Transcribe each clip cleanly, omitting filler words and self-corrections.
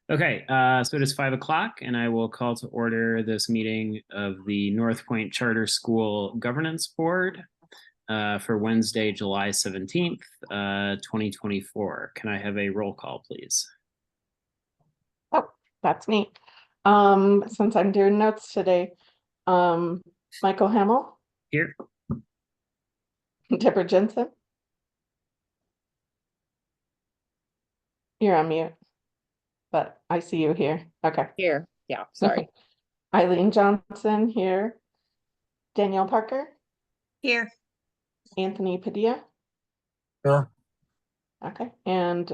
Okay, so it is 5 o'clock, and I will call to order this meeting of the Northpoint Charter School Governance Board for Wednesday, July 17th, 2024. Can I have a roll call, please? Oh, that's me. Since I'm doing notes today, Michael Hamill, Here. Deborah Jensen. You're on mute, but I see you here. Okay. Here, yeah, sorry. Eileen Johnson here. Danielle Parker. Here. Anthony Padilla. Sure. Okay. And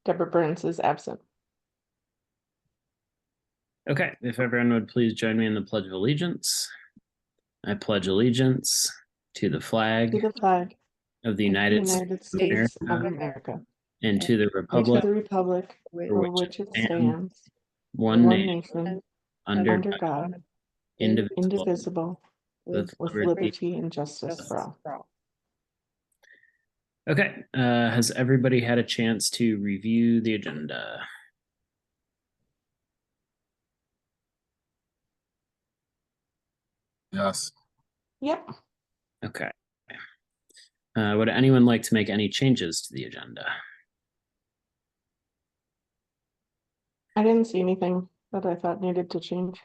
Deborah Burns is absent. Okay, if everyone would please join me in the Pledge of Allegiance. I pledge allegiance to the flag of the United States of America and to the and to republic the republic for which it stands, one nation, nation, under God, indivisible, with liberty and justice for all. Okay, has everybody had a chance to review the agenda? Yes. Yep. Okay. Would anyone like to make any changes to the agenda? I didn't see anything that I thought needed to change.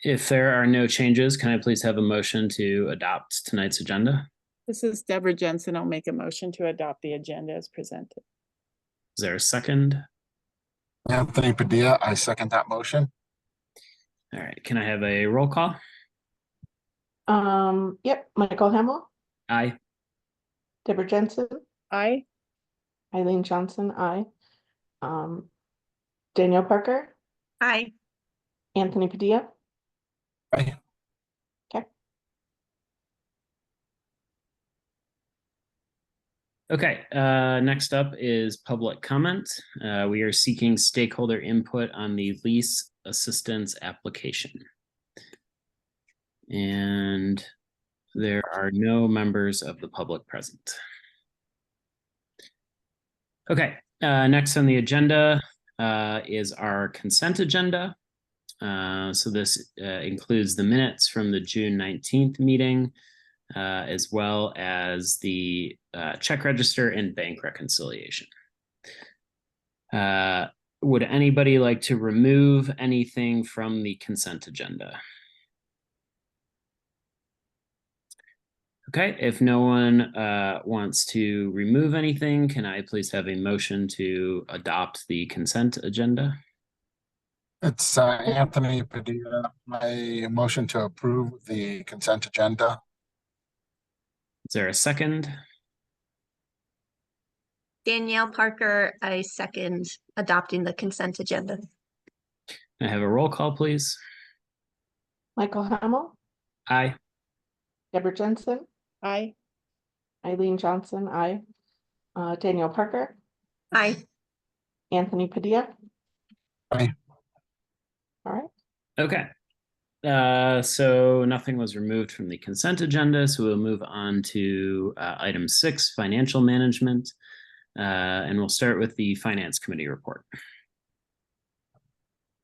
If there are no changes, can I please have a motion to adopt tonight's agenda? This is Deborah Jensen. I'll make a motion to adopt the agenda as presented. Is there a second? Anthony Padilla, I second that motion. All right, can I have a roll call? Yep. Michael Hamill, Aye. Deborah Jensen, Aye. Eileen Johnson, aye. Danielle Parker, Aye. Anthony Padilla. Aye. Okay. Okay, next up is public comment. We are seeking stakeholder input on the lease assistance application. And there are no members of the public present. Okay, next on the agenda is our consent agenda. So this includes the minutes from the June 19th meeting, as well as the check register and bank reconciliation. Would anybody like to remove anything from the consent agenda? Okay, if no one wants to remove anything, can I please have a motion to adopt the consent agenda? It's Anthony Padilla. My motion to approve the consent agenda. Is there a second? Danielle Parker, I second adopting the consent agenda. I have a roll call, please. Michael Hamill, Aye. Deborah Jensen, Aye. Eileen Johnson, aye. Danielle Parker, Aye. Anthony Padilla. Aye. All right. Okay. So nothing was removed from the consent agenda, so we'll move on to item 6, financial management. And we'll start with the finance committee report.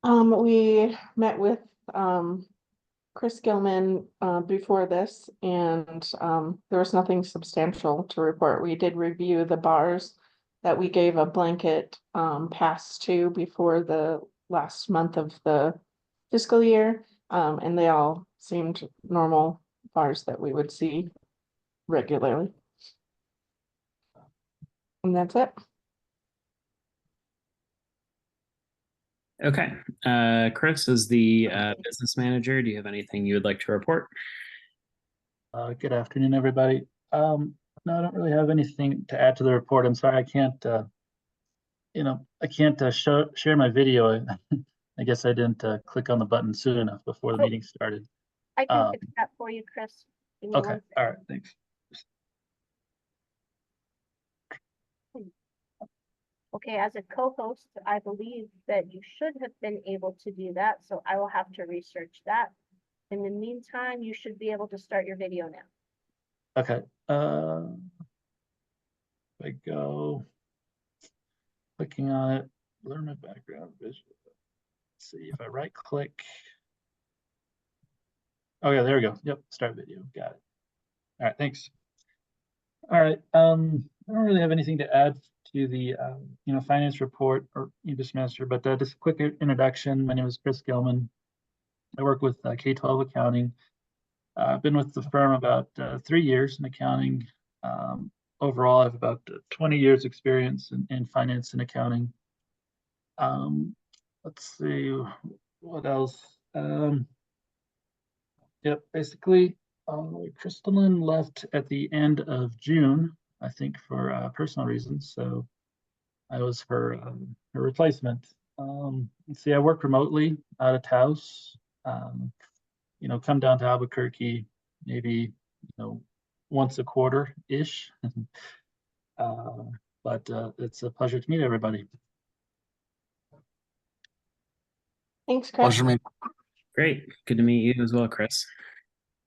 We met with Chris Gilman before this, and there was nothing substantial to report. We did review the bars that we gave a blanket pass to before the last month of the fiscal year, and they all seemed normal bars that we would see regularly. And that's it. Okay. Chris, as the business manager, do you have anything you would like to report? Good afternoon, everybody. No, I don't really have anything to add to the report. I'm sorry, I can't, I can't share my video. I guess I didn't click on the button soon enough before the meeting started. I can fix that for you, Chris. Okay, all right, thanks. Okay, as a co-host, I believe that you should have been able to do that, so I will have to research that. In the meantime, you should be able to start your video now. Okay. I go. clicking on it, learn my background visual. Let's see if I right click. Oh yeah, there we go. Yep, start video. Got it. All right, thanks. All right, I don't really have anything to add to the finance report or this semester, but just a quick introduction. My name is Chris Gilman. I work with K-12 accounting. I've been with the firm about 3 years in accounting. Overall, I have about 20 years experience in finance and accounting. Let's see, what else? Yep, basically, Crystalline left at the end of June, I think for personal reasons, so I was her replacement. Let's see, I work remotely out of house. Come down to Albuquerque, maybe, once a quarter-ish. But it's a pleasure to meet everybody. Thanks, Chris. Pleasure meeting. Great. Good to meet you as well, Chris.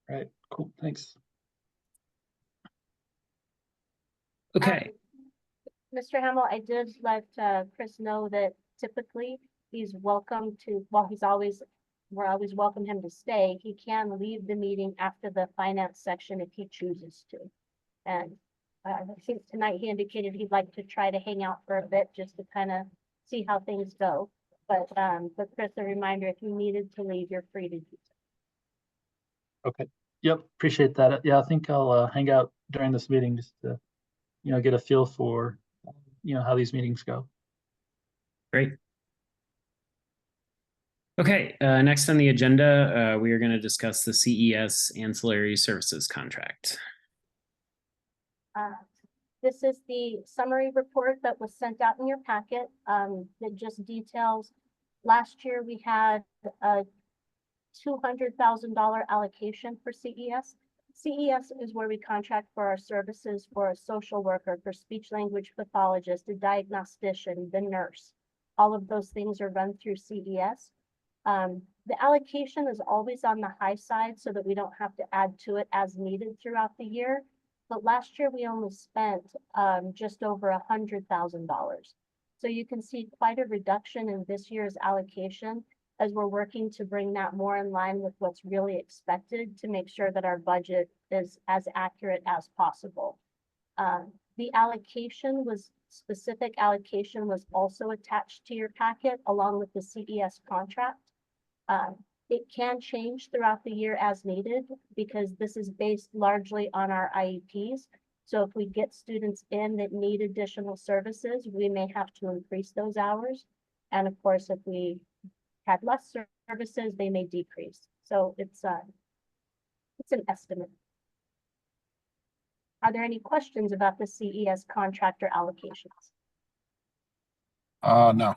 All right, cool, thanks. Okay. Mr. Hamel, I did let Chris know that typically he's welcome to, while we're always welcome him to stay, he can leave the meeting after the finance section if he chooses to. And I think tonight he indicated he'd like to try to hang out for a bit just to kind of see how things go. But Chris, a reminder, if you needed to leave, you're free to do so. Okay, yep, appreciate that. Yeah, I think I'll hang out during this meeting just to, get a feel for, how these meetings go. Great. Okay, next on the agenda, we are going to discuss the CES ancillary services contract. This is the summary report that was sent out in your packet that just details. Last year, we had a $200,000 allocation for CES. CES is where we contract for our services for a social worker, for speech language pathologist, a diagnostician, the nurse. All of those things are run through CES. The allocation is always on the high side so that we don't have to add to it as needed throughout the year. But last year we only spent just over $100,000. So you can see quite a reduction in this year's allocation as we're working to bring that more in line with what's really expected to make sure that our budget is as accurate as possible. The specific allocation was also attached to your packet along with the CES contract. It can change throughout the year as needed because this is based largely on our IEPs. So if we get students in that need additional services, we may have to increase those hours. And of course, if we had less services, they may decrease. So it's an estimate. Are there any questions about the CES contractor allocations? No.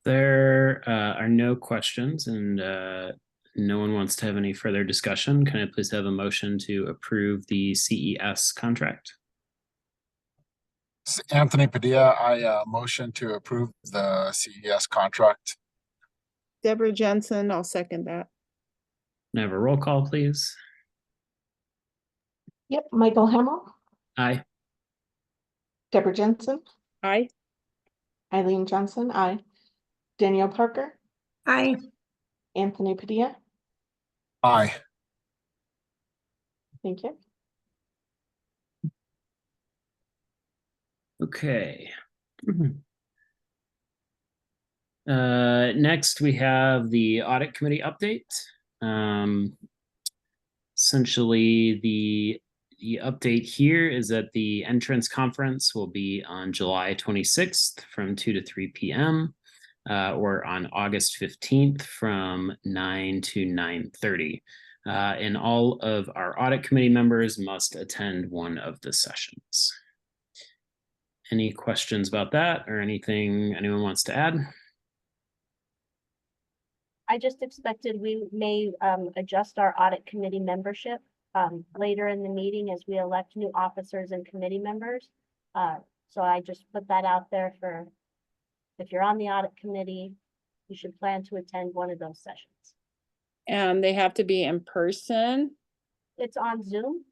There are no questions and no one wants to have any further discussion. Can I please have a motion to approve the CES contract? Anthony Padilla, I motion to approve the CES contract. Deborah Jensen, I'll second that. Can I have a roll call, please? Yep, Michael Hamel, Aye. Deborah Jensen, Aye. Eileen Johnson, aye. Danielle Parker, Aye. Anthony Padilla, Aye. thank you. Okay. Next, we have the audit committee update. Essentially, the update here is that the entrance conference will be on July 26th from 2 to 3 p.m. Or on August 15th from 9 to 9:30. And all of our audit committee members must attend one of the sessions. Any questions about that or anything anyone wants to add? I just expected we may adjust our audit committee membership later in the meeting as we elect new officers and committee members. So I just put that out there for, if you're on the audit committee, you should plan to attend one of those sessions. And they have to be in person? It's on Zoom,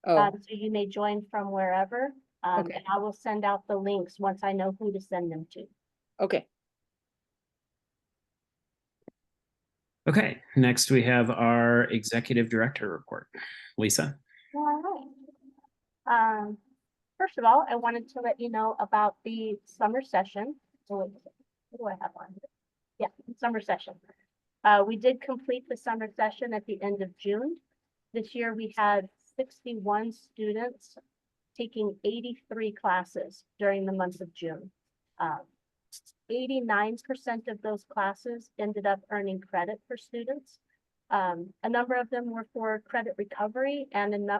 Oh, so you may join from wherever. Okay. And I will send out the links once I know who to send them to. Okay. Okay, next we have our executive director report. Lisa? All right. First of all, I wanted to let you know about the summer session. So what do I have on here? Yeah, summer session. We did complete the summer session at the end of June. This year we had 61 students taking 83 classes during the month of June. 89% of those classes ended up earning credit for students. A number of them were for credit recovery, and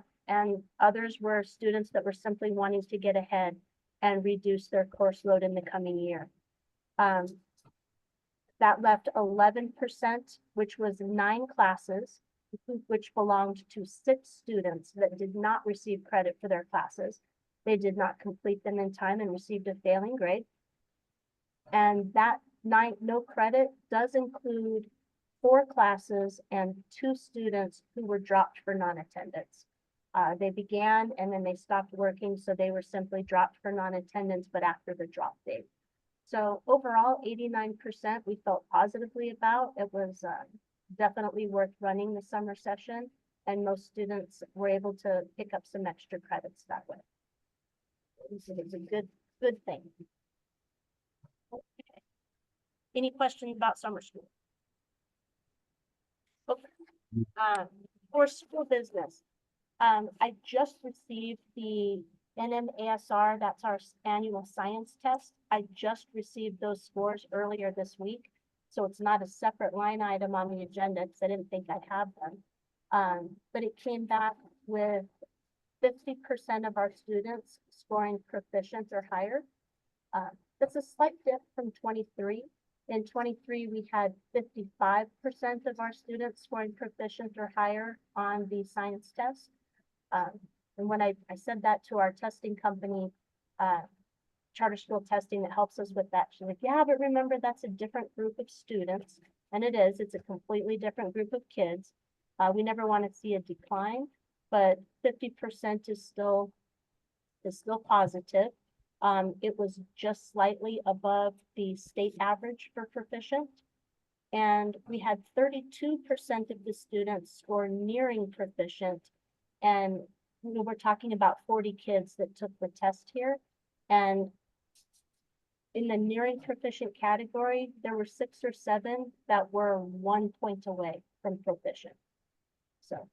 others were students that were simply wanting to get ahead and reduce their course load in the coming year. That left 11%, which was 9 classes, which belonged to 6 students that did not receive credit for their classes. They did not complete them in time and received a failing grade. And that no credit does include 4 classes and 2 students who were dropped for non-attendance. They began and then they stopped working, so they were simply dropped for non-attendance, but after the drop date. So overall, 89% we felt positively about. It was definitely worth running the summer session, and most students were able to pick up some extra credits that way. It's a good thing. Okay. Any questions about summer school? Okay. For school business, I just received the NMASR, that's our annual science test. I just received those scores earlier this week. So it's not a separate line item on the agenda because I didn't think I'd have them. But it came back with 50% of our students scoring proficient or higher. That's a slight dip from 23. In 23, we had 55% of our students scoring proficient or higher on the science test. And when I said that to our testing company, charter school testing that helps us with that, she's like, yeah, but remember that's a different group of students. And it is, it's a completely different group of kids. We never want to see a decline, but 50% is still positive. It was just slightly above the state average for proficient. And we had 32% of the students score nearing proficient. And we're talking about 40 kids that took the test here. And in the nearing proficient category, there were 6 or 7 that were 1 point away from proficient. So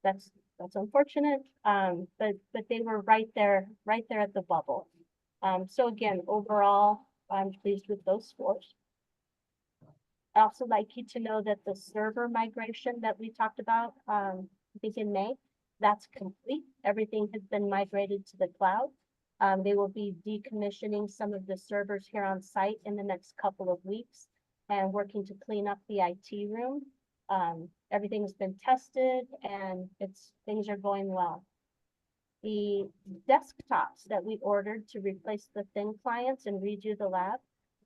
that's unfortunate, but they were right there at the bubble. So again, overall, I'm pleased with those scores. I also like you to know that the server migration that we talked about, I think in May, that's complete. Everything has been migrated to the cloud. They will be decommissioning some of the servers here on site in the next couple of weeks and working to clean up the IT room. Everything's been tested and things are going well. The desktops that we ordered to replace the thin clients and redo the lab,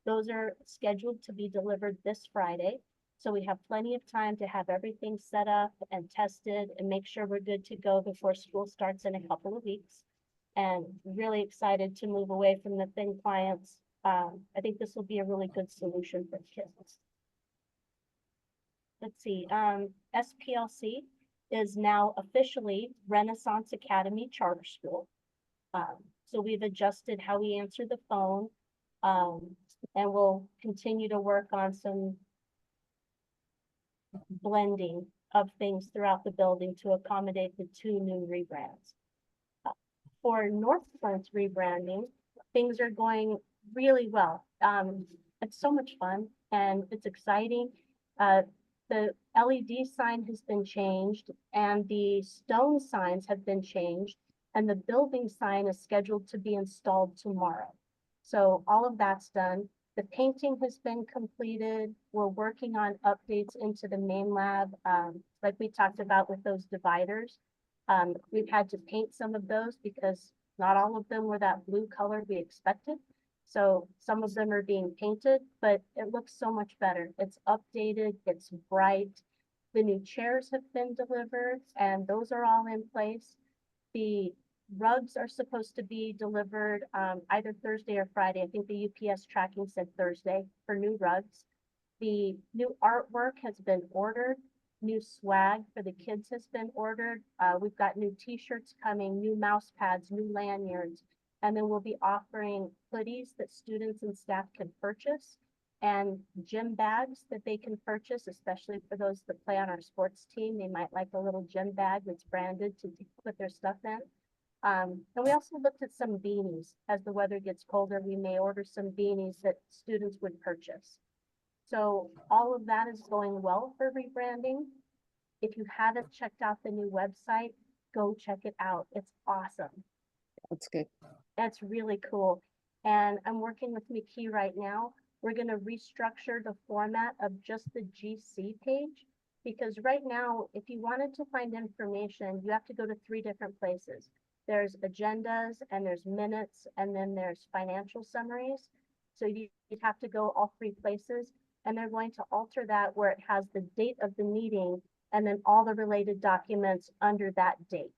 those are scheduled to be delivered this Friday. So we have plenty of time to have everything set up and tested and make sure we're good to go before school starts in a couple of weeks. And really excited to move away from the thin clients. I think this will be a really good solution for kids. Let's see, SPLC is now officially Renaissance Academy Charter School. So we've adjusted how we answer the phone, and we'll continue to work on some blending of things throughout the building to accommodate the 2 new rebrands. For Northpoint's rebranding, things are going really well. It's so much fun and it's exciting. The LED sign has been changed and the stone signs have been changed, and the building sign is scheduled to be installed tomorrow. So all of that's done. The painting has been completed. We're working on updates into the main lab, like we talked about with those dividers. We've had to paint some of those because not all of them were that blue color we expected. So some of them are being painted, but it looks so much better. It's updated, it's bright. The new chairs have been delivered and those are all in place. The rugs are supposed to be delivered either Thursday or Friday. I think the UPS tracking said Thursday for new rugs. The new artwork has been ordered. New swag for the kids has been ordered. We've got new t-shirts coming, new mouse pads, new lanyards. And then we'll be offering hoodies that students and staff can purchase and gym bags that they can purchase, especially for those that play on our sports team. They might like a little gym bag that's branded to put their stuff in. And we also looked at some beanies. As the weather gets colder, we may order some beanies that students would purchase. So all of that is going well for rebranding. If you haven't checked out the new website, go check it out. It's awesome. That's good. That's really cool. And I'm working with McKee right now. We're going to restructure the format of just the GC page, because right now, if you wanted to find information, you have to go to 3 different places. There's agendas and there's minutes, and then there's financial summaries. So you'd have to go all 3 places, and they're going to alter that where it has the date of the meeting and then all the related documents under that date.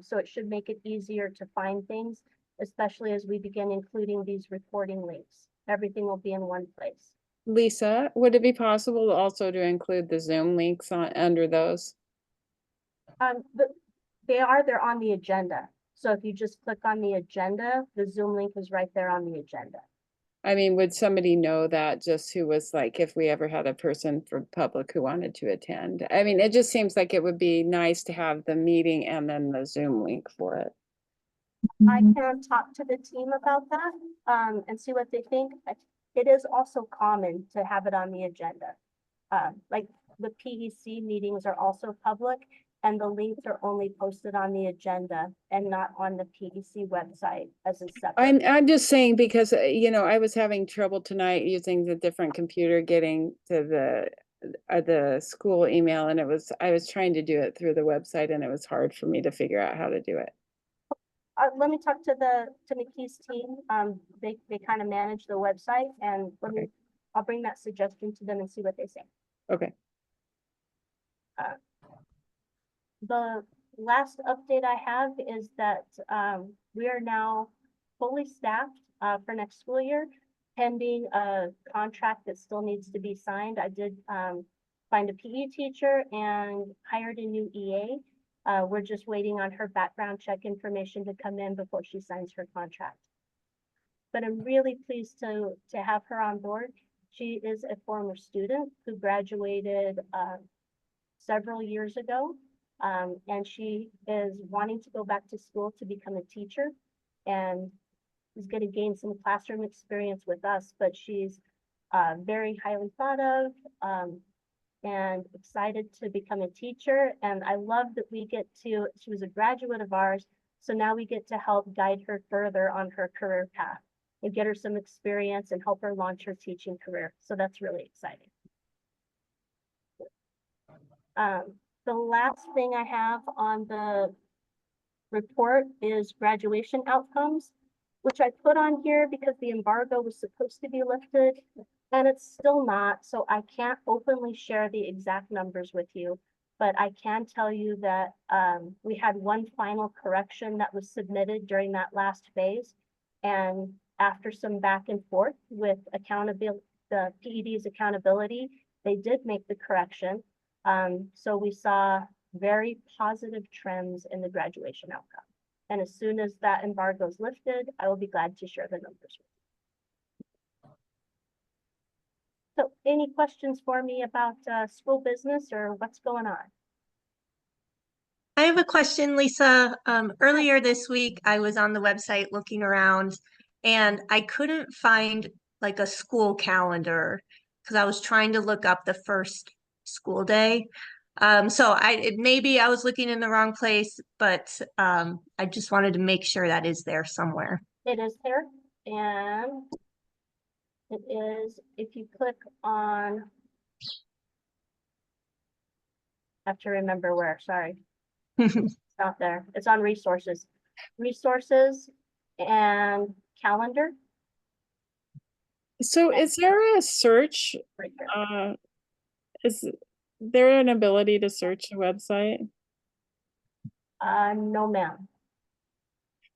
So it should make it easier to find things, especially as we begin including these reporting links. Everything will be in one place. Lisa, would it be possible also to include the Zoom links under those? But they're on the agenda. So if you just click on the agenda, the Zoom link is right there on the agenda. I mean, would somebody know that, just who was like, if we ever had a person for public who wanted to attend? I mean, it just seems like it would be nice to have the meeting and then the Zoom link for it. I can talk to the team about that and see what they think. It is also common to have it on the agenda. Like the PEC meetings are also public, and the links are only posted on the agenda and not on the PEC website as a separate. I'm just saying because, you know, I was having trouble tonight using the different computer getting to the school email, and I was trying to do it through the website, and it was hard for me to figure out how to do it. Let me talk to McKee's team. They kind of manage the website, and I'll bring that suggestion to them and see what they say. Okay. The last update I have is that we are now fully staffed for next school year, pending a contract that still needs to be signed. I did find a PE teacher and hired a new EA. We're just waiting on her background check information to come in before she signs her contract. But I'm really pleased to have her on board. She is a former student who graduated several years ago. And she is wanting to go back to school to become a teacher, and is going to gain some classroom experience with us, but she's very highly thought of and excited to become a teacher. And I love that she was a graduate of ours, so now we get to help guide her further on her career path and get her some experience and help her launch her teaching career. So that's really exciting. The last thing I have on the report is graduation outcomes, which I put on here because the embargo was supposed to be lifted and it's still not. So I can't openly share the exact numbers with you, but I can tell you that we had one final correction that was submitted during that last phase. And after some back and forth with accountability, the PED's accountability, they did make the correction. So we saw very positive trends in the graduation outcome. And as soon as that embargo is lifted, I will be glad to share the numbers with you. So any questions for me about school business or what's going on? I have a question, Lisa. Earlier this week, I was on the website looking around and I couldn't find like a school calendar because I was trying to look up the first school day. So maybe I was looking in the wrong place, but I just wanted to make sure that is there somewhere. It is there, and it is, if you click on, I have to remember where, sorry. It's not there. It's on resources. Resources and calendar. So is there a search? Right there. Is there an ability to search a website? No, ma'am.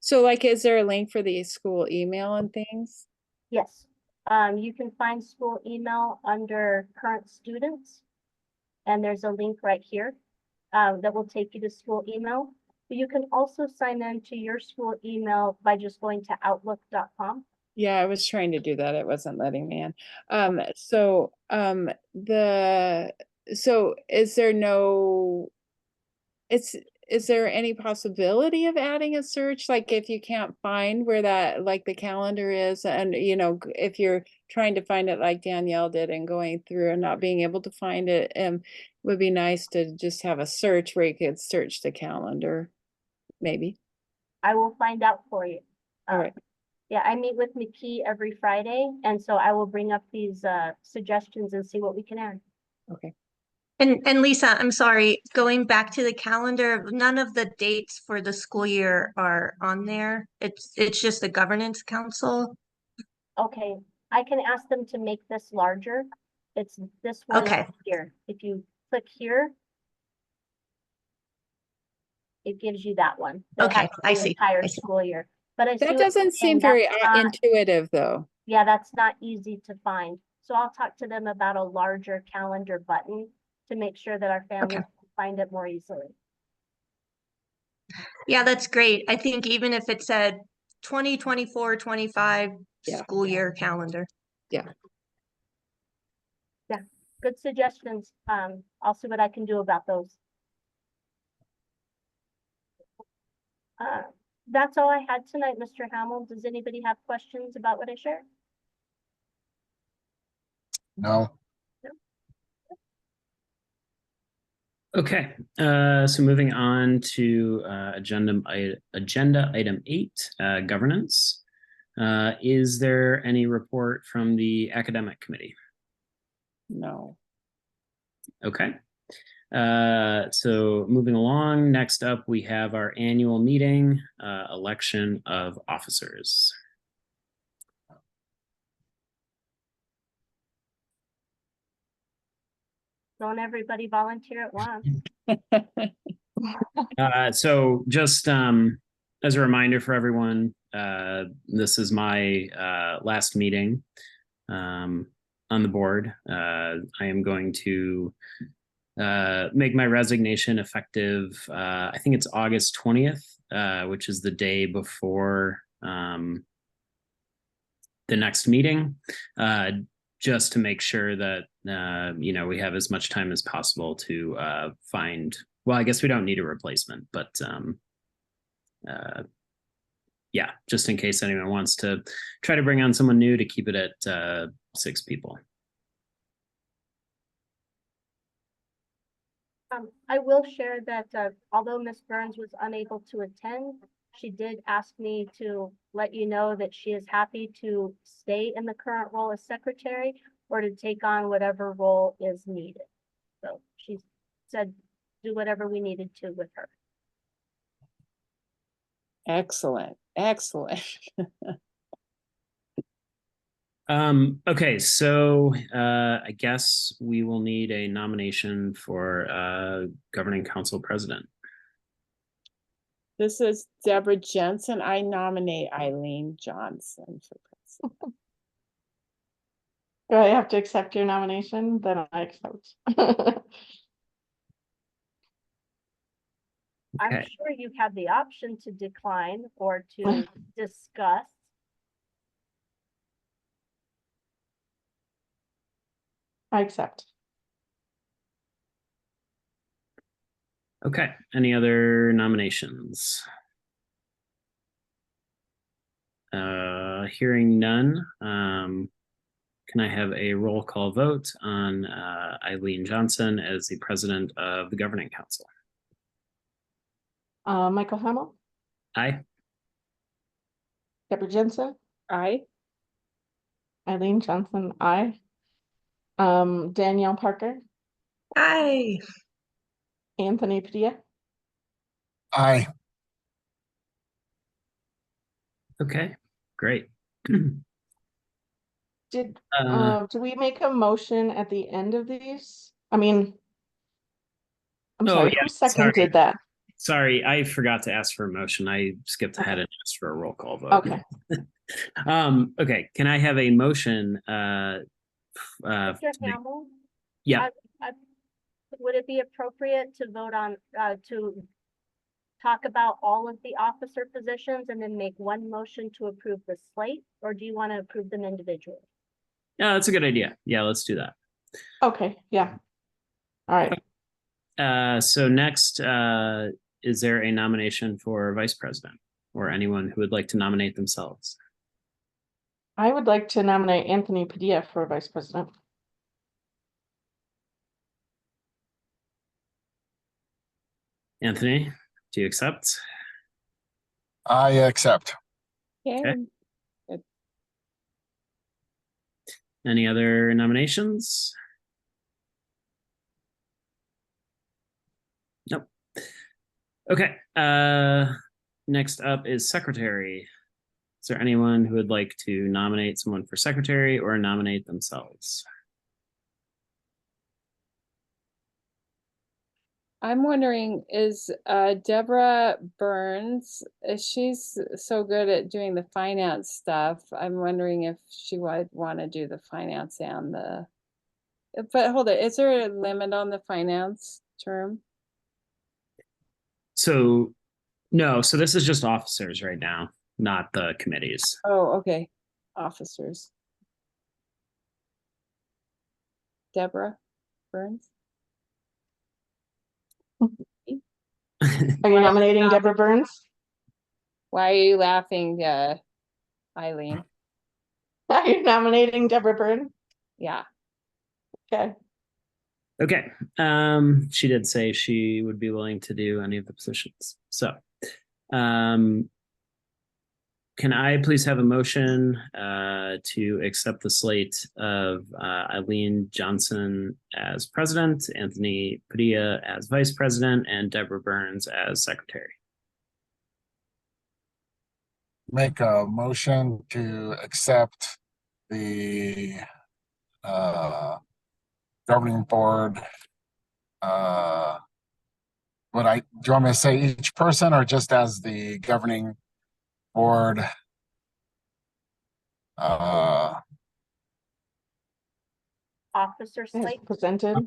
So like, is there a link for the school email and things? Yes, you can find school email under current students. And there's a link right here that will take you to school email. But you can also sign in to your school email by just going to outlook.com. Yeah, I was trying to do that. It wasn't letting me in. So is there no, is there any possibility of adding a search? Like if you can't find where that, like the calendar is, and if you're trying to find it like Danielle did and going through and not being able to find it, would be nice to just have a search where you could search the calendar, maybe. I will find out for you. All right. Yeah, I meet with McKee every Friday, and so I will bring up these suggestions and see what we can add. Okay. And Lisa, I'm sorry, going back to the calendar, none of the dates for the school year are on there. It's just the governance council. Okay, I can ask them to make this larger. It's this one Okay. up here. If you click here, it gives you that one. that Okay, has I the see. Entire I see. school year. But I see That what you're doesn't saying, seem very that's not- intuitive, though. Yeah, that's not easy to find. So I'll talk to them about a larger calendar button to make sure that our families can find it more easily. Yeah, that's great. I think even if it said 2024-25 Yeah. school year calendar. Good suggestions. I'll see what I can do about those. That's all I had tonight, Mr. Hamill. Does anybody have questions about what I shared? No, Okay, so moving on to agenda item 8, governance. Is there any report from the academic committee? No. Okay. So moving along, next up we have our annual meeting, election of officers. Don't everybody volunteer at once. So just as a reminder for everyone, this is my last meeting on the board. I am going to make my resignation effective. I think it's August 20th, which is the day before the next meeting, just to make sure that we have as much time as possible to find. Well, I guess we don't need a replacement, but yeah, just in case anyone wants to try to bring on someone new to keep it at 6 people. I will share that although Ms. Burns was unable to attend, she did ask me to let you know that she is happy to stay in the current role as secretary or to take on whatever role is needed. So she said, do whatever we needed to with her. Excellent. Excellent. Okay, so I guess we will need a nomination for governing council president. This is Deborah Jensen. I nominate Eileen Johnson for president. Do I have to accept your nomination? Then I accept. I'm Okay. sure you have the option to decline or to discuss. I accept. Okay, any other nominations? Hearing none, can I have a roll call vote on Eileen Johnson as the president of the governing council? Michael Hamill, Aye. Deborah Jensen, Aye. Eileen Johnson, aye. Danielle Parker, Hi. Anthony Padilla. aye. Okay, great. Did do we make a motion at the end of these? I mean, I'm Oh, sorry, yeah, who seconded that? sorry, I forgot to ask for a motion. I skipped ahead Okay. and asked for a roll call vote. Okay, Okay, can I have a motion? Mr. Hamel? Yeah, Would it be appropriate to vote on, to talk about all of the officer positions and then make one motion to approve the slate? Or do you want to approve them individually? yeah, that's a good idea. Yeah, let's do that. okay, yeah. All right, So next, is there a nomination for vice president or anyone who would like to nominate themselves? I would like to nominate Anthony Padilla for vice president. Anthony, do you accept? I accept. Okay. Any other nominations? Nope. Okay, next up is secretary. Is there anyone who would like to nominate someone for secretary or nominate themselves? I'm wondering, is Deborah Burns, she's so good at doing the finance stuff. I'm wondering if she would want to do the finance and the, but hold it, is there a limit on the finance term? So, no, so this is just officers right now, not the committees. Oh, okay, officers. Deborah Burns? Are you nominating Deborah Burns? Why are you laughing, Eileen? Are you nominating Deborah Burns? Yeah, Okay, Okay, she did say she would be willing to do any of the positions. So, can I please have a motion to accept the slate of Eileen Johnson as president, Anthony Padilla as vice president, and Deborah Burns as secretary? Make a motion to accept the governing board. Do you want me to say each person or just as the governing board? Officer as slate? presented.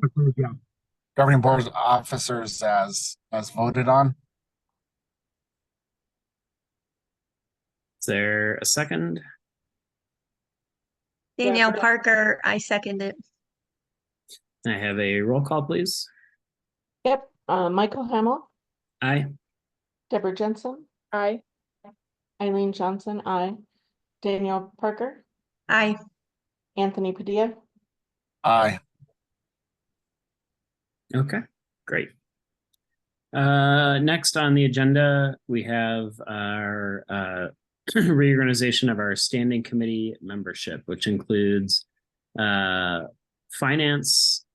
Governing board officers as voted on. Is there a second? Danielle Parker, I second it. I have a roll call, please. Yep, Michael Hamel, Aye. Deborah Jensen, I, Eileen Johnson, I, Danielle Parker, Aye. Anthony Padilla. Aye. Okay, great. Next on the agenda, we have our reorganization of our standing committee membership, which includes finance,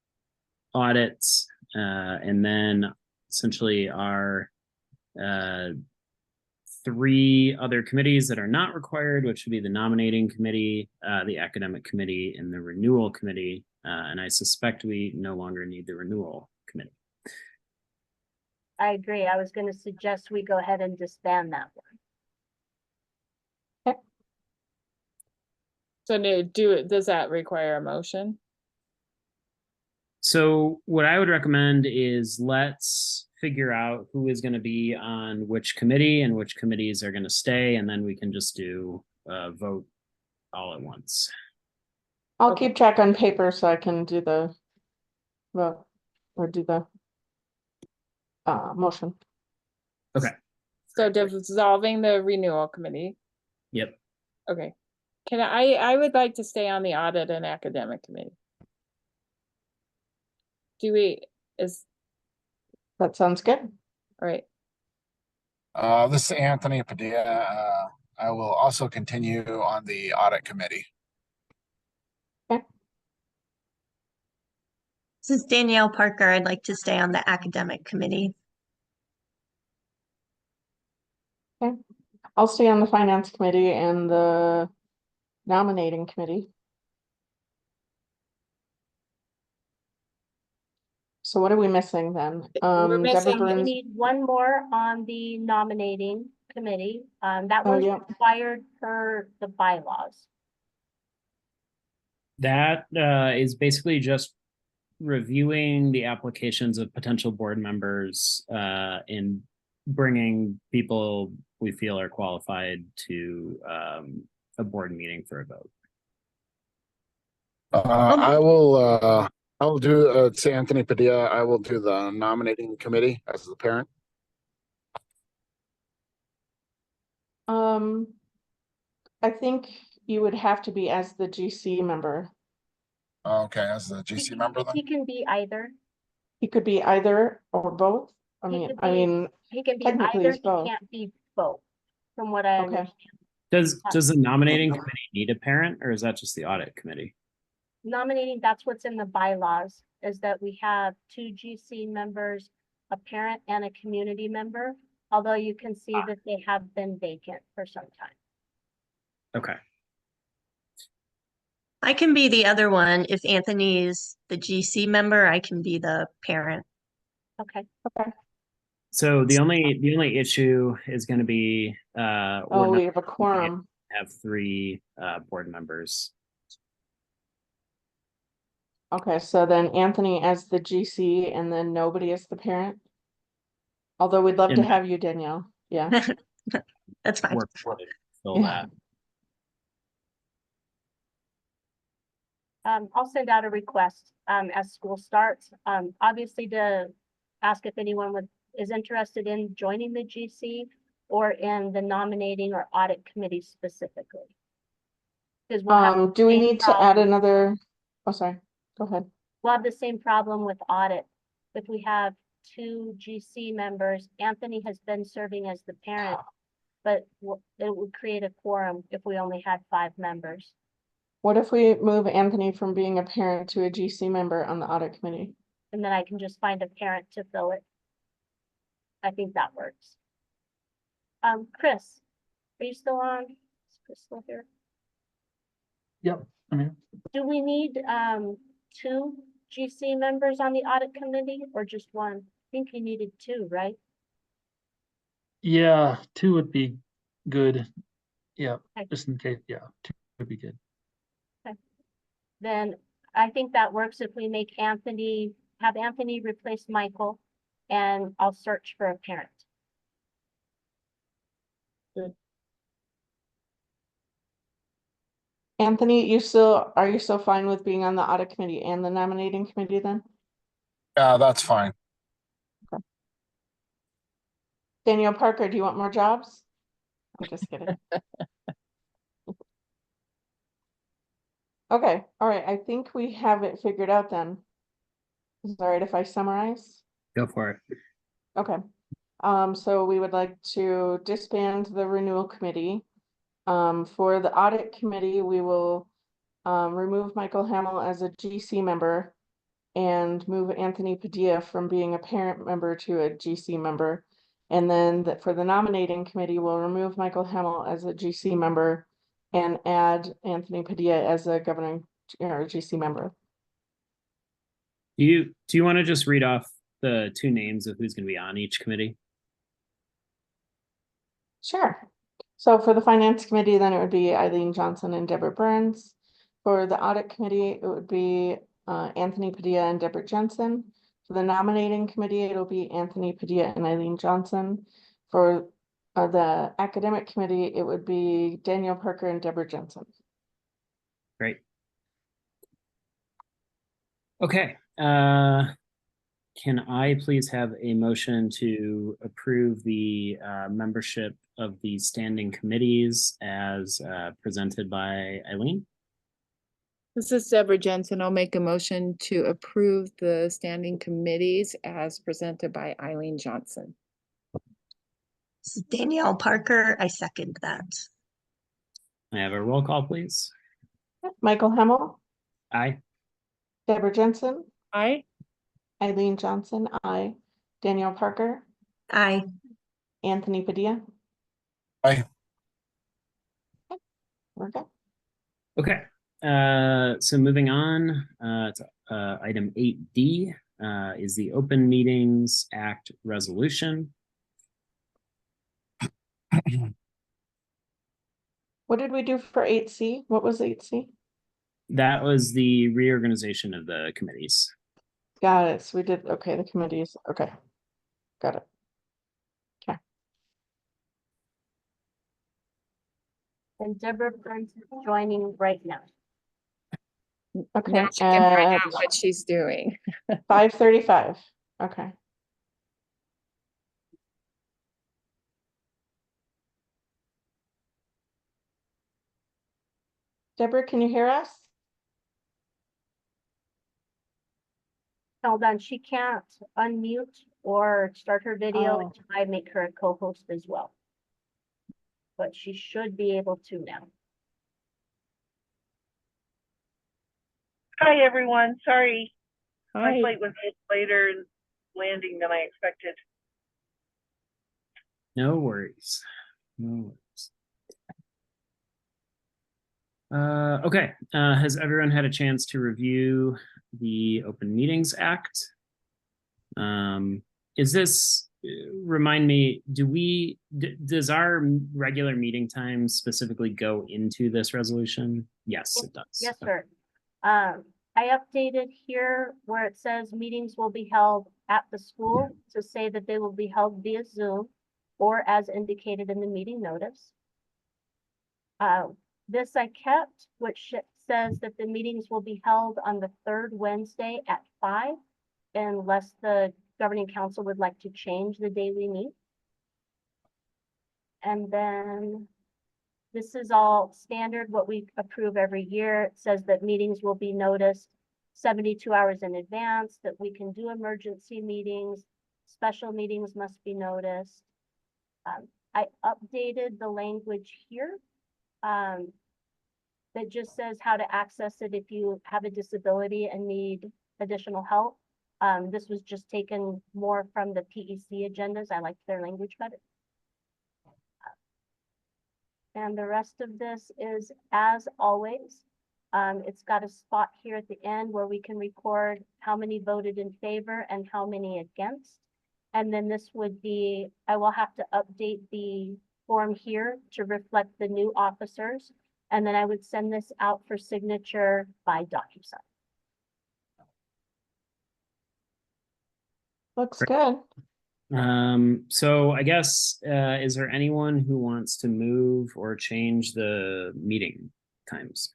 audits, and then essentially our three other committees that are not required, which would be the nominating committee, the academic committee, and the renewal committee. And I suspect we no longer need the renewal committee. I agree. I was going to suggest we go ahead and disband that one. so does that require a motion? So what I would recommend is let's figure out who is going to be on which committee and which committees are going to stay, and then we can just do a vote all at once. I'll keep track on paper so I can do the vote or do the motion. Okay. So dissolving the renewal committee. Yep. Okay. I would like to stay on the audit and academic committee. That sounds good. All right. This is Anthony Padilla. I will also continue on the audit committee. This is Danielle Parker. I'd like to stay on the academic committee. Okay, I'll stay on the finance committee and the nominating committee. So what are we missing then? We're Deborah missing- We Burns, need one more on the nominating committee. That Oh, was yeah. required per the bylaws. That is basically just reviewing the applications of potential board members and bringing people we feel are qualified to a board meeting for a vote. I will do, it's Anthony Padilla. I will do the nominating committee as the parent. I think you would have to be as the GC member. Okay, as the GC member then? He can be either. He could be either or both. I He mean, could I be- mean, He can be Technically, either, it's he both. can't be both, from what I Okay. understand. Does the nominating committee need a parent, or is that just the audit committee? Nominating, that's what's in the bylaws, is that we have two GC members, a parent and a community member, although you can see that they have been vacant for some time. Okay. I can be the other one. If Anthony's the GC member, I can be the parent. Okay, So the only issue is going to be oh, we're we not have a quorum. have three board members. Okay, so then Anthony as the GC and then nobody as the parent? Although we'd love to And- have you, Danielle. Yeah. That's fine. Work to fill Yeah. that. I'll send out a request, as school starts, obviously to ask if anyone is interested in joining the GC or in the nominating or audit committee specifically. Because we'll have the Do we same need to add problem- another? Oh, sorry. Go ahead. We'll have the same problem with audit. If we have two GC members, Anthony has been serving as the parent, but it would create a quorum if we only had 5 members. What if we move Anthony from being a parent to a GC member on the audit committee? And then I can just find a parent to fill it. I think that works. Chris, are you still on? Is Chris still here? Yep, I mean, Do we need, 2 GC members on the audit committee or just one? I think you needed 2, right? yeah, 2 would be good. Yeah, Okay. just in case, yeah, 2 would be good. Then I think that works if we make have Anthony replace Michael, and I'll search for a parent. Anthony, are you still fine with being on the audit committee and the nominating committee then? Yeah, that's fine. Danielle Parker, do you want more jobs? I'm just kidding. Okay, all right, I think we have it figured out then. Is it all right if I summarize? Go for it. Okay, so we would like to disband the renewal committee. For the audit committee, we will remove Michael Hamel as a GC member and move Anthony Padilla from being a parent member to a GC member. And then for the nominating committee, we'll remove Michael Hamel as a GC member and add Anthony Padilla as a governing or GC member. Do you want to just read off the 2 names of who's going to be on each committee? Sure. So for the finance committee, then it would be Eileen Johnson and Deborah Burns. For the audit committee, it would be Anthony Padilla and Deborah Jensen. For the nominating committee, it'll be Anthony Padilla and Eileen Johnson. For the academic committee, it would be Danielle Parker and Deborah Jensen. Great. Okay. Can I please have a motion to approve the membership of the standing committees as presented by Eileen? This is Deborah Jensen. I'll make a motion to approve the standing committees as presented by Eileen Johnson. This is Danielle Parker. I second that. I have a roll call, please. Michael Hamel, Aye. Deborah Jensen, Aye. Eileen Johnson, aye. Danielle Parker, Aye. Anthony Padilla. Aye. We're good. Okay. So moving on to item 8D, is the Open Meetings Act resolution. What did we do for 8C? What was 8C? That was the reorganization of the committees. Got it. So we did, okay, the committees. Okay. Got it. And Deborah Burns is joining right now. Okay. Now she can find At out what she's doing. 5:35. Okay. Deborah, can you hear us? Hold on, she can't unmute or start her video Oh. until I make her a co-host as well. But she should be able to now. Hi, everyone. Sorry, my Hi. flight was later landing than I expected. No worries. No worries. Okay. Has everyone had a chance to review the Open Meetings Act? Is this, remind me, does our regular meeting time specifically go into this resolution? Yes, it does. Yes, sir. I updated here where it says meetings will be held at the school to say that they will be held via Zoom or as indicated in the meeting notice. This I kept, which says that the meetings will be held on the third Wednesday at 5, unless the governing council would like to change the day we meet. And then this is all standard, what we approve every year. It says that meetings will be noticed 72 hours in advance, that we can do emergency meetings, special meetings must be noticed. I updated the language here. That just says how to access it if you have a disability and need additional help. This was just taken more from the PEC agendas. I liked their language better. And the rest of this is, as always, it's got a spot here at the end where we can record how many voted in favor and how many against. And then this would be, I will have to update the form here to reflect the new officers. And then I would send this out for signature by DocuSign. Looks good. So I guess, is there anyone who wants to move or change the meeting times?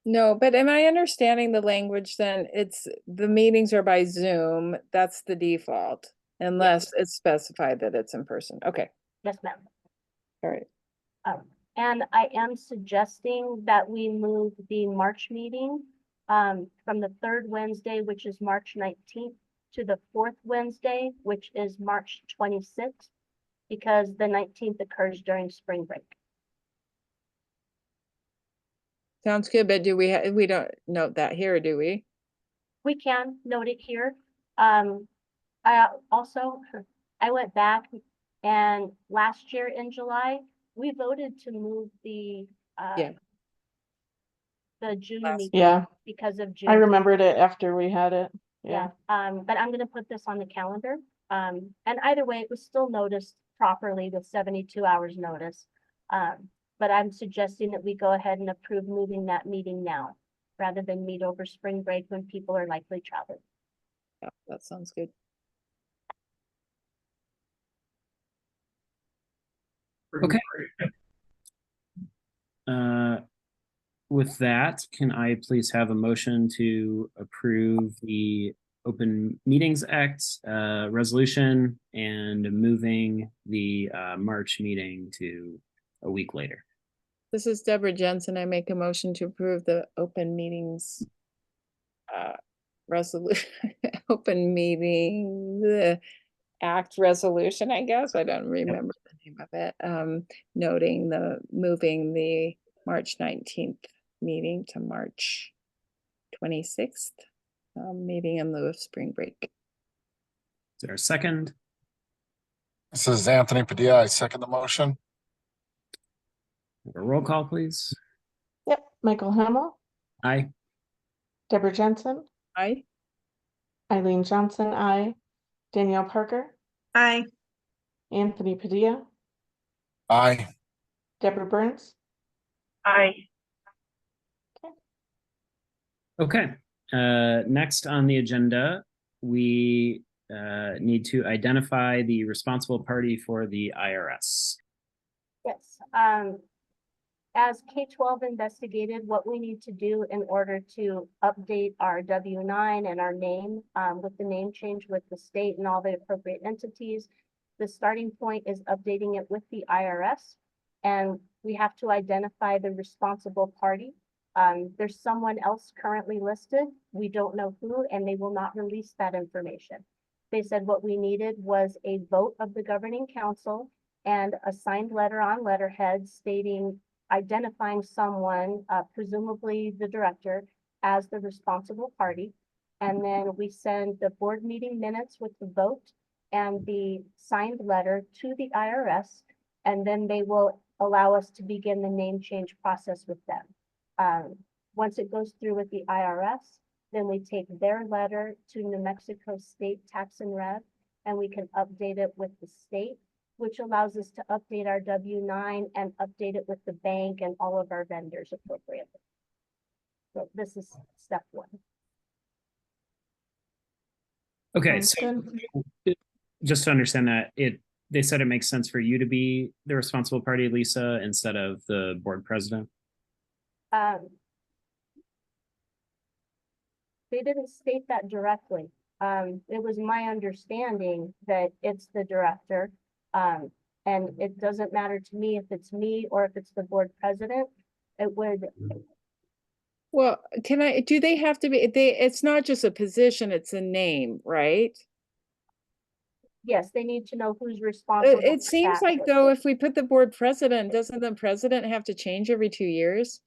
No, but am I understanding the language then? It's the meetings are by Zoom. That's the default, unless it's specified that it's in person. Okay, Yes, ma'am. all right. And I am suggesting that we move the March meeting from the third Wednesday, which is March 19th, to the fourth Wednesday, which is March 26th, because the 19th occurs during spring break. Sounds good, but do we don't note that here, do we? We can note it here. I also, I went back and last year in July, we voted to move the Yeah. the June Last- meeting Yeah, because of June. I remembered it after we had it. Yeah, Yeah. but I'm gonna put this on the calendar. And either way, it was still noticed properly with 72 hours notice. But I'm suggesting that we go ahead and approve moving that meeting now, rather than meet over spring break when people are likely traveling. Yeah, that sounds good. Okay. With that, can I please have a motion to approve the Open Meetings Act resolution and moving the March meeting to a week later? This is Deborah Jensen. I make a motion to approve the open meetings resolution, open meeting, the act resolution, I guess. I don't remember the name of it. Noting moving the March 19th meeting to March 26th, meeting in lieu of spring break. Is there a second? This is Anthony Padilla. I second the motion. A roll call, please. Yep, Michael Hamel, Aye. Deborah Jensen, Aye. Eileen Johnson, I, Danielle Parker, Aye. Anthony Padilla, Aye. Deborah Burns. Aye. Okay, next on the agenda, we need to identify the responsible party for the IRS. Yes, as K-12 investigated what we need to do in order to update our W-9 and our name, with the name change with the state and all the appropriate entities. The starting point is updating it with the IRS, and we have to identify the responsible party. There's someone else currently listed. We don't know who, and they will not release that information. They said what we needed was a vote of the governing council and a signed letter on letterhead stating, identifying someone, presumably the director, as the responsible party. And then we send the board meeting minutes with the vote and the signed letter to the IRS, and then they will allow us to begin the name change process with them. Once it goes through with the IRS, then we take their letter to New Mexico State Tax and Rev, and we can update it with the state, which allows us to update our W-9 and update it with the bank and all of our vendors appropriately. So this is step one. Okay, Sounds so good. just to understand that, they said it makes sense for you to be the responsible party, Lisa, instead of the board president. They didn't state that directly. It was my understanding that it's the director. And it doesn't matter to me if it's me or if it's the board president. It would, Well, do they have to be, it's not just a position, it's a name, right? yes, they need to know who's responsible. It for seems that. like though, if we put the board president, doesn't the president have to change every 2 years?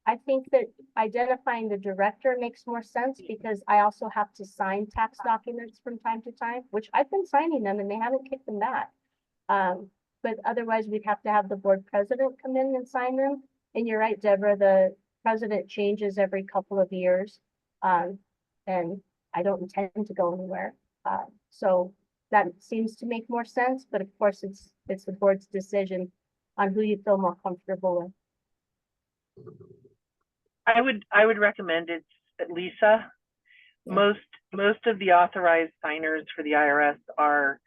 I think that identifying the director makes more sense because I also have to sign tax documents from time to time, which I've been signing them and they haven't kicked them back. But otherwise we'd have to have the board president come in and sign them. And you're right, Deborah, the president changes every couple of years. And I don't intend to go anywhere. So that seems to make more sense, but of course it's the board's decision on who you feel more comfortable with. I would recommend it's Lisa. Yeah. Most of the authorized signers for the IRS are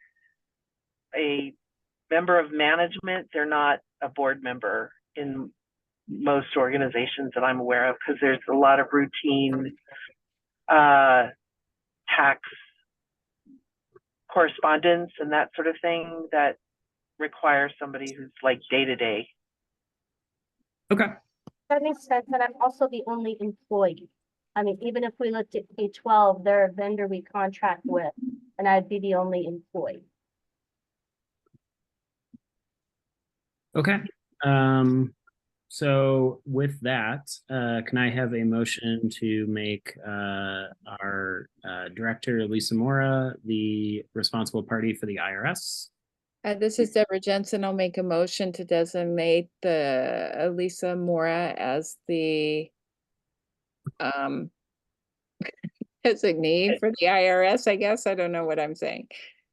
a member of management. They're not a board member in most organizations that I'm aware of, because there's a lot of routine tax correspondence and that sort of thing that requires somebody who's like day to day. Okay. That makes sense, and I'm also the only employee. I mean, even if we looked at K-12, they're a vendor we contract with, and I'd be the only employee. Okay. So with that, can I have a motion to make our director, Lisa Mora, the responsible party for the IRS? This is Deborah Jensen. I'll make a motion to designate the Lisa Mora as the designee for the IRS, I guess. I don't know what I'm saying.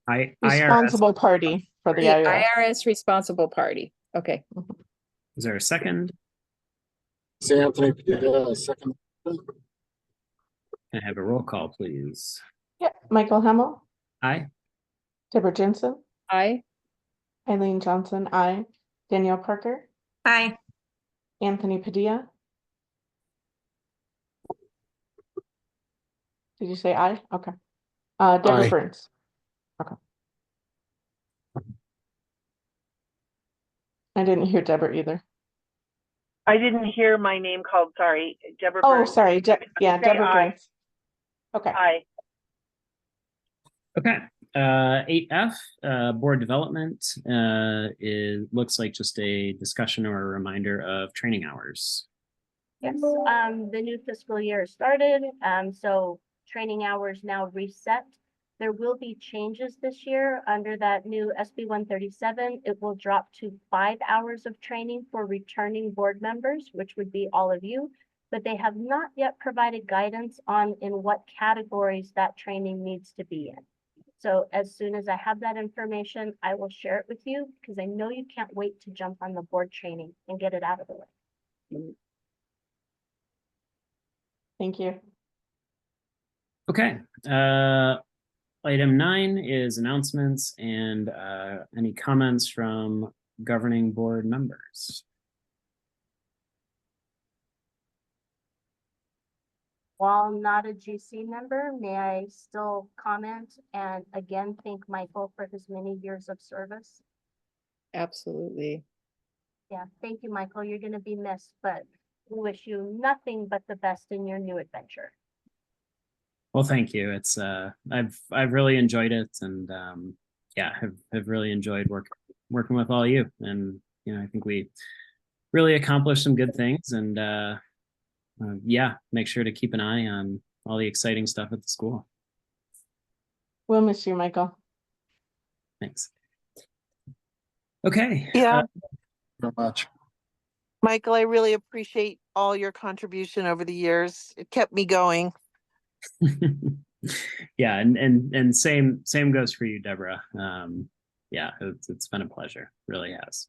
IRS. Responsible party for the IRS. IRS responsible party. Okay. Is there a second? It's Anthony Padilla, second. Can I have a roll call, please? Yeah, Michael Hemmel, Aye. Deborah Jensen, Aye. Eileen Johnson, I, Danielle Parker, Aye. Anthony Padilla. Did you say aye? Okay. Deborah Aye. Burns. Okay. I didn't hear Deborah either. I didn't hear my name called, sorry. Deborah Oh, Burns. sorry. Yeah, Say Deborah aye. Burns. Okay. Aye. Okay. 8F, board development, looks like just a discussion or a reminder of training hours. Yes, the new fiscal year started, so training hours now reset. There will be changes this year under that new SB 137. It will drop to 5 hours of training for returning board members, which would be all of you. but they have not yet provided guidance on in what categories that training needs to be in. So as soon as I have that information, I will share it with you because I know you can't wait to jump on the board training and get it out of the way. Thank you. Okay, item 9 is announcements and any comments from governing board members. While not a GC member, may I still comment and again thank Michael for his many years of service? Absolutely. Yeah, thank you, Michael. You're gonna be missed, but we wish you nothing but the best in your new adventure. Well, thank you. It's I've really enjoyed it, and yeah, have really enjoyed working with all you. And I think we really accomplished some good things, and yeah, make sure to keep an eye on all the exciting stuff at the school. We'll miss you, Michael. Thanks. Okay. Yeah, Very much. Michael, I really appreciate all your contribution over the years. It kept me going. Yeah, and same goes for you, Deborah. Yeah, it's been a pleasure. Really has.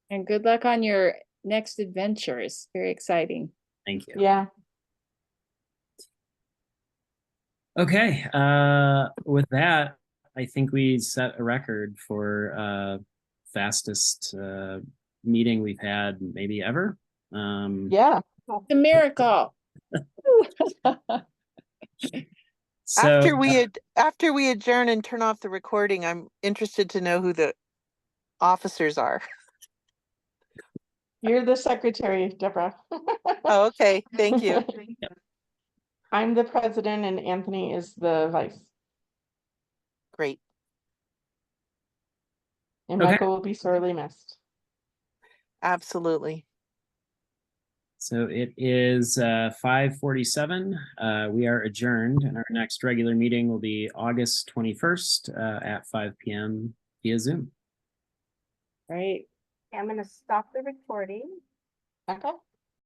And good luck on your next adventure. It's very exciting. Thank you. Yeah. Okay. With that, I think we set a record for fastest meeting we've had maybe ever. Yeah. It's a miracle. So After we adjourn and turn off the recording, I'm interested to know who the officers are. You're the secretary, Deborah. Oh, okay, thank you. I'm the president and Anthony is the vice. Great. And Okay. Michael will be sorely missed. Absolutely. So it is 5:47. We are adjourned, and our next regular meeting will be August 21st at 5 p.m. via Zoom. Right. I'm gonna stop the recording. Okay.